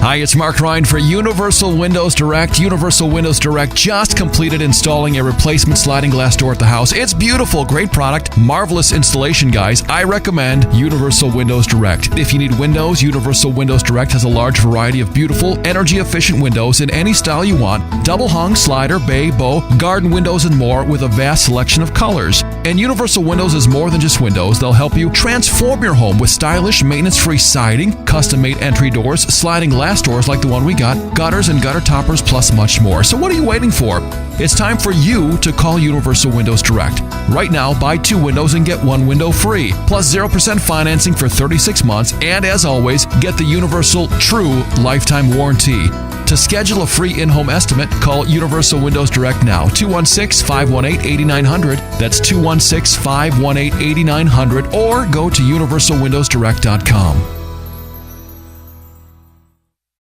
Hi, it's Mark Ryan for Universal Windows Direct. Universal Windows Direct just completed installing a replacement sliding glass door at the house. It's beautiful, great product, marvelous installation, guys. I recommend Universal Windows Direct. If you need windows, Universal Windows Direct has a large variety of beautiful, energy-efficient windows in any style you want. Double hung, slider, bay, bow, garden windows, and more with a vast selection of colors. And Universal Windows is more than just windows. They'll help you transform your home with stylish, maintenance-free siding, custom-made entry doors, sliding glass doors like the one we got, gutters and gutter toppers, plus much more. So what are you waiting for? It's time for you to call Universal Windows Direct. Right now, buy 2 windows and get 1 window free, plus 0% financing for 36 months, and as always, get the Universal True Lifetime Warranty. To schedule a free in-home estimate, call Universal Windows Direct now, 216-518-8900. That's 216-518-8900, or go to universalwindowsdirect.com.